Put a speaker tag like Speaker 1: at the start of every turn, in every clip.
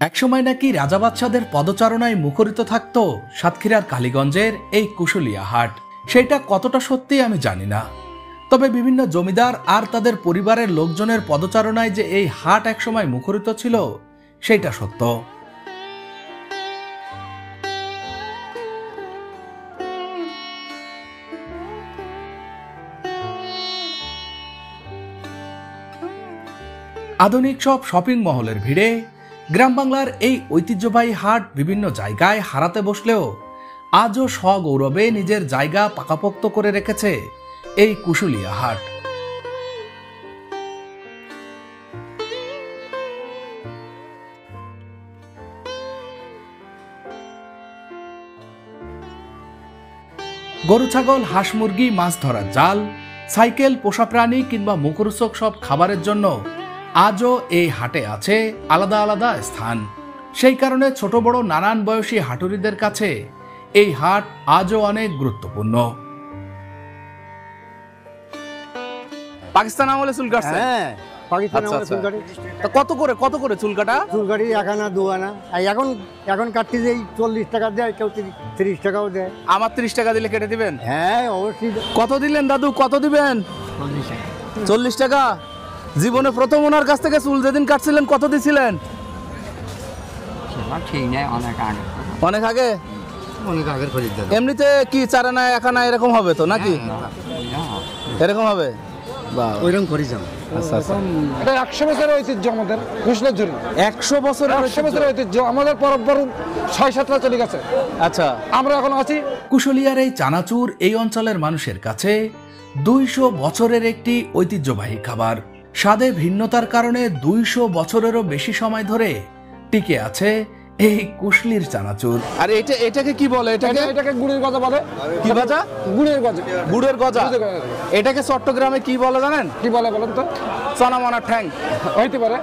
Speaker 1: একসময় নাকি রাজা বাদশাদের পদচারণায় মুখরিত থাকতো সাতক্ষীরার কালীগঞ্জের এই কুশুলিয়া হাট। সেটা কতটা সত্যি আমি জানি না, তবে বিভিন্ন জমিদার আর তাদের পরিবারের লোকজনের পদচারণায় যে এই হাট একসময় মুখরিত ছিল সেটা সত্য। আধুনিক সব শপিং মহলের ভিড়ে গ্রাম বাংলার এই ঐতিহ্যবাহী হাট বিভিন্ন জায়গায় হারাতে বসলেও আজও সগৌরবে নিজের জায়গা পাকাপোক্ত করে রেখেছে এই কুশুলিয়া হাট। গরু ছাগল হাঁস মুরগি মাছ ধরার জাল সাইকেল পোষা প্রাণী কিংবা মুখরোচক সব খাবারের জন্য আজও এই হাটে আছে আলাদা আলাদা স্থান। সেই কারণে ছোট বড় নানান বয়সী হাটুরিদের কাছে এই হাট আজও অনেক গুরুত্বপূর্ণ।
Speaker 2: পাকিস্তান আমলে চুল কাটছে?
Speaker 3: হ্যাঁ, পাকিস্তান আমলে চুল কাটে।
Speaker 2: তা কত করে চুল কাটা?
Speaker 3: চুল কাটি 1 আনা 2 আনা। এখন কাটতে যাই 40 টাকা দেয়, কেউ 30 টাকাও দেয়।
Speaker 2: আমার 30 টাকা দিলে কেটে দিবেন?
Speaker 3: হ্যাঁ অবশ্যই।
Speaker 2: কত দিলেন দাদু, কত দিবেন? 40 টাকা। জীবনে প্রথম ওনার কাছ থেকে চুল যেদিন কাটছিলেন কত দিছিলেন? অনেক আগে। এমনিতে কি 4 আনা 1 আনা এরকম হবে তো নাকি? এরকম হবে?
Speaker 3: ওইরকম করি যাও।
Speaker 4: এটা 100 বছরের ঐতিহ্য আমাদের কুশলের জন্য।
Speaker 2: 100 বছরের
Speaker 4: ঐতিহ্য আমাদের পরম্পরা 6-7টা চলে গেছে।
Speaker 2: আচ্ছা,
Speaker 4: আমরা এখন আছি।
Speaker 1: কুশুলিয়ার এই চানাচুর এই অঞ্চলের মানুষের কাছে 200 বছরের একটি ঐতিহ্যবাহী খাবার। স্বাদে ভিন্নতার কারণে 200 বছরেরও বেশি সময় ধরে টিকে আছে এই কুশলির চানাচুর।
Speaker 2: আর এটাকে কি বলে?
Speaker 4: এটাকে গুড়ের গজা বলে।
Speaker 2: কি গজা?
Speaker 4: গুড়ের গজা।
Speaker 2: গুড়ের গজা। এটাকে চট্টগ্রামে কি বলে জানেন?
Speaker 4: কি বলে বলেন তো?
Speaker 2: চনামনা ঠ্যাং
Speaker 4: হইতে পারে।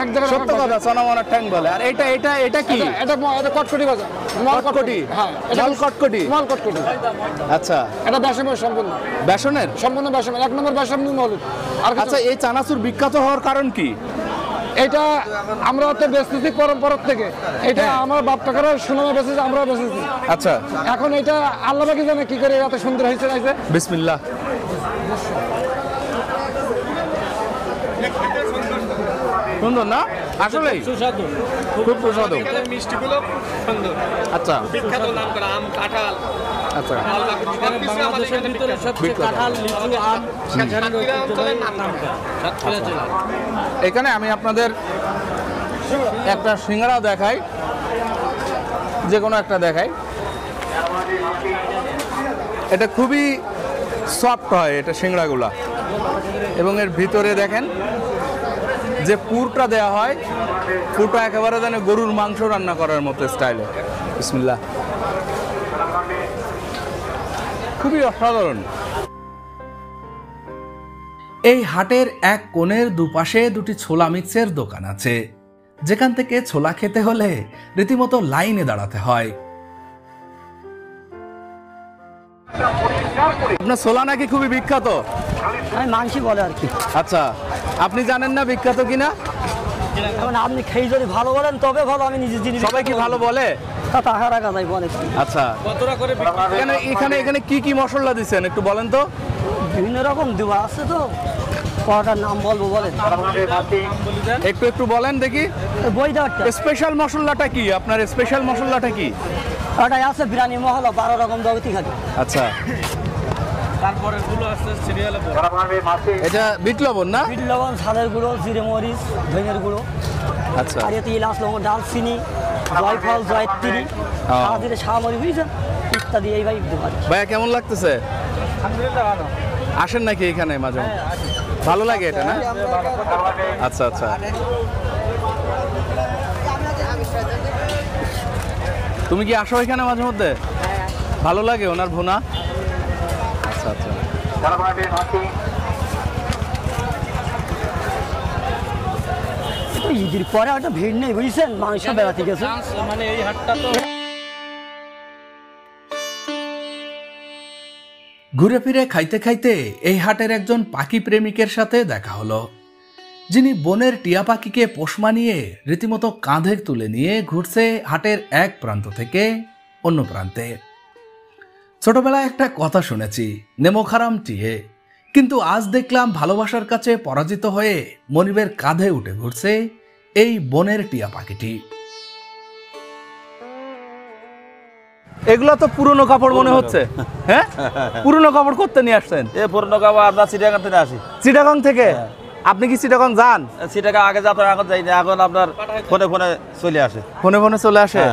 Speaker 4: এক জায়গায়
Speaker 2: সত্য কথা, চনামনা ঠ্যাং বলে। আর এটা কি?
Speaker 4: এটা কটকটি গজা।
Speaker 2: কটকটি? হ্যাঁ, এটা কটকটি।
Speaker 4: মাল কটকটি।
Speaker 2: আচ্ছা,
Speaker 4: এটা বেসনের সম্পূর্ণ।
Speaker 2: বেসনের?
Speaker 4: সম্পূর্ণ বেসনের। 1 নম্বর বেসন নুন হলুদ। আর
Speaker 2: আচ্ছা, এই চানাচুর বিখ্যাত হওয়ার কারণ কি?
Speaker 4: এটা আমরা তো বেচতেছি পরম্পরা থেকে। এটা আমার বাপ টাকারা সুনামে বেচেছে, আমরাও বেচেছি।
Speaker 2: আচ্ছা,
Speaker 4: এখন এটা আল্লাহ পাকি জানে কি করে এত সুন্দর হয়েছে।
Speaker 2: বিসমিল্লাহ। সুন্দর না? আসলে
Speaker 5: সুস্বাদু,
Speaker 2: খুব সুস্বাদু।
Speaker 5: মিষ্টিগুলো সুন্দর।
Speaker 2: আচ্ছা,
Speaker 5: বিখ্যাত নাম করা আম, কাঁঠাল।
Speaker 2: আচ্ছা,
Speaker 5: বাংলাদেশের ভিতরে সবচেয়ে কাঁঠাল, লিচু, আম
Speaker 2: এখানে আমি আপনাদের একটা সিঙ্গারা দেখাই, যে কোনো একটা দেখাই। এটা খুবই সফট হয় এটা সিঙ্গারাগুলা, এবং এর ভিতরে দেখেন যে পুরটা দেওয়া হয়, পুরটা একেবারে যেন গরুর মাংস রান্না করার মতো স্টাইলে। বিসমিল্লাহ। খুবই অসাধারণ।
Speaker 1: এই হাটের এক কোণের দুপাশে দুটি ছোলা মিক্সের দোকান আছে, যেখান থেকে ছোলা খেতে হলে রীতিমতো লাইনে দাঁড়াতে হয়।
Speaker 2: আপনার ছোলা নাকি খুবই বিখ্যাত?
Speaker 6: আমি মাংসই বলে আর কি।
Speaker 2: আচ্ছা, আপনি জানেন না বিখ্যাত কিনা?
Speaker 6: এখন আপনি খেয়ে যদি ভালো বলেন তবে ভালো, আমি নিজে জিনিস।
Speaker 2: সবাই কি ভালো বলে?
Speaker 6: তা টাকা রাখা যায় বলে।
Speaker 2: আচ্ছা,
Speaker 5: কতটা করে
Speaker 2: এখানে কি মশলা দিচ্ছেন একটু বলেন তো?
Speaker 6: বিভিন্ন রকম দেওয়া আছে তো, কটার নাম বলবো বলেন?
Speaker 2: একটু বলেন দেখি।
Speaker 6: বইটা একটা
Speaker 2: স্পেশাল মশলাটা কি? আপনার স্পেশাল মশলাটা কি?
Speaker 6: ওটাই আছে বিরিয়ানি মহলা 12 রকম জগতি খালি।
Speaker 2: আচ্ছা,
Speaker 5: তারপরে গুলো আছে সিরিয়ালে।
Speaker 2: এটা বিট লবণ না?
Speaker 6: বিট লবণ, ঝালের গুঁড়ো, জিরে মরিচ, ধনিয়ার গুঁড়ো।
Speaker 2: আচ্ছা,
Speaker 6: আর এতে ইলাচ, লবঙ্গ, ডালচিনি, জয়ফল, জয়ত্রী, সাজিরে শাহমরি, বুঝছেন, ইত্যাদি এইভাবে দিতে পারি।
Speaker 2: ভাইয়া কেমন লাগতেছে?
Speaker 5: আলহামদুলিল্লাহ ভালো।
Speaker 2: আসেন নাকি এখানে মাঝে? ভালো লাগে এটা না? আচ্ছা আচ্ছা, তুমি কি আসো এখানে মাঝে মধ্যে? ভালো লাগে ওনার ভুনা? আচ্ছা আচ্ছা,
Speaker 6: ঈদের পরে একটা ভিড় নেই, বুঝছেন, মানুষ বেড়াতে গেছে।
Speaker 5: মানে এই হাটটা তো
Speaker 1: ঘুরে ফিরে খাইতে খাইতে এই হাটের একজন পাখি প্রেমিকের সাথে দেখা হলো। যিনি বনের টিয়া পাখিকে পোষ মানিয়ে রীতিমতো কাঁধে তুলে নিয়ে ঘুরছে হাটের এক প্রান্ত থেকে অন্য প্রান্তে। ছোটবেলায় একটা কথা শুনেছি, নেমোখারাম টিয়ে, কিন্তু আজ দেখলাম ভালোবাসার কাছে পরাজিত হয়ে মনিবের কাঁধে উঠে ঘুরছে এই বনের টিয়া পাখিটি।
Speaker 2: এগুলো তো পুরনো কাপড় মনে হচ্ছে। হ্যাঁ, পুরনো কাপড় করতে নিয়ে আসছেন?
Speaker 7: এই পুরনো কাপড় আপনার চিটাগাং থেকে আসি।
Speaker 2: চিটাগাং থেকে? আপনি কি চিটাগাং যান?
Speaker 7: চিটাগাং আগে যেত, এখন যাই না, এখন আপনার ফোনে ফোনে চলে আসে।
Speaker 2: ফোনে ফোনে চলে আসে?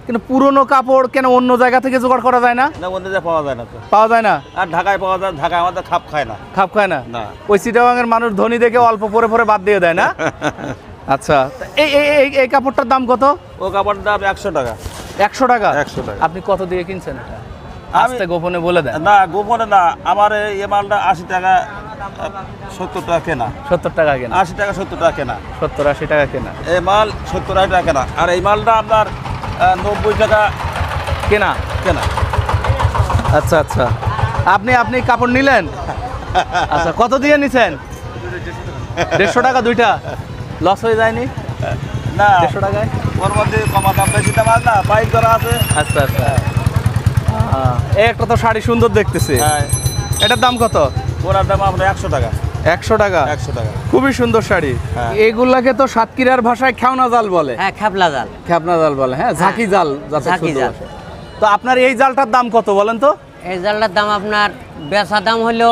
Speaker 2: কিন্তু পুরনো কাপড় কেন অন্য জায়গা থেকে জোগাড় করা যায় না?
Speaker 7: না, অন্য জায়গায় পাওয়া যায় না তো।
Speaker 2: পাওয়া যায় না?
Speaker 7: আর ঢাকায় পাওয়া যায়, ঢাকায় আমাদের খাপ খায় না।
Speaker 2: খাপ খায় না?
Speaker 7: না।
Speaker 2: ওই চিটাগাংয়ের মানুষ ধনী দেখে অল্প পরে পরে বাদ দিয়ে দেয় না? আচ্ছা, এই এই এই কাপড়টার দাম কত?
Speaker 7: ও কাপড়ের দাম 100 টাকা।
Speaker 2: 100 টাকা?
Speaker 7: 100 টাকা।
Speaker 2: আপনি কত দিয়ে কিনছেন এটা? আস্তে গোপনে বলে দেন।
Speaker 7: না, গোপনে না, আমার এই মালটা 80 টাকা 70 টাকা কেনা।
Speaker 2: 70 টাকা কেনা?
Speaker 7: 80 টাকা 70 টাকা কেনা।
Speaker 2: 70-80 টাকা কেনা।
Speaker 7: এই মাল 70-80 টাকা কেনা, আর এই মালটা আপনার 90 টাকা
Speaker 2: কেনা।
Speaker 7: কেনা।
Speaker 2: আচ্ছা আচ্ছা, আপনি কাপড় নিলেন? আচ্ছা, কত দিয়ে নিছেন? 150 টাকা দুইটা? লস হয়ে যায়নি?
Speaker 7: না,
Speaker 2: 150 টাকায়?
Speaker 7: ওর মধ্যে কমা দাম, বেশি দাম না, বাইক করা আছে।
Speaker 2: আচ্ছা আচ্ছা। এই একটা তো শাড়ি সুন্দর দেখতেছি,
Speaker 7: হ্যাঁ।
Speaker 2: এটার দাম কত?
Speaker 7: ওনার দাম আপনার 100 টাকা।
Speaker 2: 100 টাকা?
Speaker 7: 100 টাকা।
Speaker 2: খুবই সুন্দর শাড়ি।
Speaker 7: হ্যাঁ।
Speaker 2: এগুলাকে তো সাতক্ষীরার ভাষায় খেওনা জাল বলে।
Speaker 6: হ্যাঁ, খ্যাপলা জাল।
Speaker 2: খেপনা জাল বলে, হ্যাঁ, ঝাঁকি জাল যাতে
Speaker 6: ঝাঁকি
Speaker 2: শুদ্ধ
Speaker 6: জাল।
Speaker 2: ভাষায়। তো আপনার এই জালটার দাম কত বলেন তো?
Speaker 6: এই জালটার দাম আপনার বেচা দাম হলো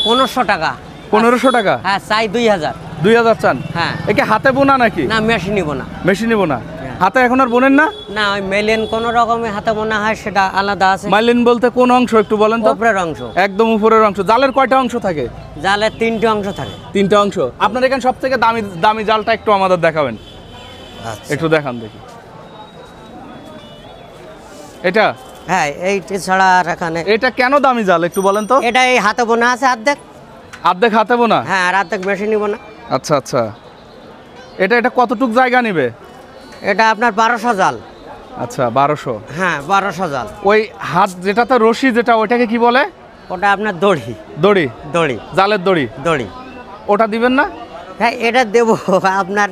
Speaker 6: 1500 টাকা।
Speaker 2: 1500 টাকা?
Speaker 6: হ্যাঁ, চাই 2000।
Speaker 2: 2000 চান?
Speaker 6: হ্যাঁ।
Speaker 2: একে হাতে বোনা নাকি?
Speaker 6: না, মেশিন নিব না।
Speaker 2: মেশিনে বোনা? হাতে এখন আর বোনেন না?
Speaker 6: না, ওই মেলেন কোন রকমের হাতে বোনা হয়, সেটা আলাদা আছে।
Speaker 2: মাইলিন বলতে কোন অংশ একটু বলেন তো?
Speaker 6: উপরের অংশ।
Speaker 2: একদম উপরের অংশ। জালের কয়টা অংশ থাকে?
Speaker 6: জালের 3টে অংশ থাকে।
Speaker 2: 3টা অংশ। আপনার এখানে সব থেকে দামি দামি জালটা একটু আমাদের দেখাবেন। একটু দেখান দেখি। এটা?
Speaker 6: হ্যাঁ, এইটা ছাড়া আর এখানে।
Speaker 2: এটা কেন দামি জাল একটু বলেন তো?
Speaker 6: এটা এই হাতে বোনা আছে অর্ধেক।
Speaker 2: অর্ধেক হাতে বোনা?
Speaker 6: হ্যাঁ, আর অর্ধেক মেশিন নিব না।
Speaker 2: আচ্ছা আচ্ছা। এটা কতটুক জায়গা নেবে?
Speaker 6: এটা আপনার 1200 জাল।
Speaker 2: আচ্ছা, 1200?
Speaker 6: হ্যাঁ, 1200 জাল।
Speaker 2: ওই হাত যেটাতে রশি, যেটা ওইটাকে কি বলে?
Speaker 6: ওটা আপনার দড়ি।
Speaker 2: দড়ি?
Speaker 6: দড়ি।
Speaker 2: জালের দড়ি?
Speaker 6: দড়ি।
Speaker 2: ওটা দিবেন না?
Speaker 6: হ্যাঁ, এটা দেবো। আপনার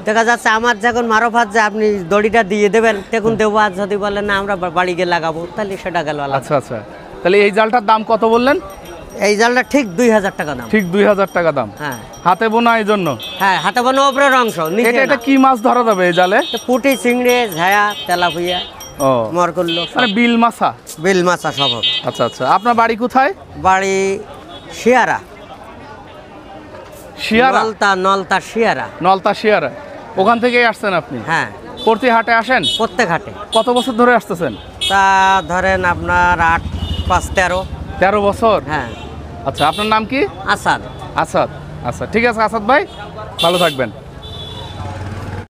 Speaker 6: দেখা যাচ্ছে আমার যখন মারফাত যে আপনি দড়িটা দিয়ে দেবেন, তখন দেবো। আর যদি বলেন না আমরা বাড়ি গিয়ে লাগাবো, তাহলে সেটা গেল আলাদা।
Speaker 2: আচ্ছা আচ্ছা। তাহলে এই জালটার দাম কত বললেন?
Speaker 6: এই জালটা ঠিক 2000 টাকা দাম।
Speaker 2: ঠিক 2000 টাকা দাম?
Speaker 6: হ্যাঁ।
Speaker 2: হাতে বোনা এই জন্য?
Speaker 6: হ্যাঁ, হাতে বোনা উপরের অংশ, নিচে
Speaker 2: এটা
Speaker 6: না।
Speaker 2: কি মাছ ধরা যাবে এই জালে?
Speaker 6: পুঁটি, চিংড়ি, ঝায়া, তেলাপিয়া,
Speaker 2: ও,
Speaker 6: মরকুল্লো,
Speaker 2: মানে বিল মাছা?
Speaker 6: বিল মাছা সব হবে।
Speaker 2: আচ্ছা আচ্ছা। আপনার বাড়ি কোথায়?
Speaker 6: বাড়ি শিয়ারা।
Speaker 2: শিয়ারা?
Speaker 6: নলতা শিয়ারা।
Speaker 2: নলতা শিয়ারা। ওখান থেকেই আসছেন আপনি?
Speaker 6: হ্যাঁ,
Speaker 2: প্রতি হাটে আসেন?
Speaker 6: প্রত্যেক হাটে।
Speaker 2: কত বছর ধরে আসতেছেন?
Speaker 6: তা ধরেন আপনার 8, 5, 13।
Speaker 2: 13 বছর?
Speaker 6: হ্যাঁ।
Speaker 2: আচ্ছা, আপনার নাম কি?
Speaker 6: আসাদ।
Speaker 2: আসাদ। আচ্ছা, ঠিক আছে আসাদ ভাই, ভালো থাকবেন।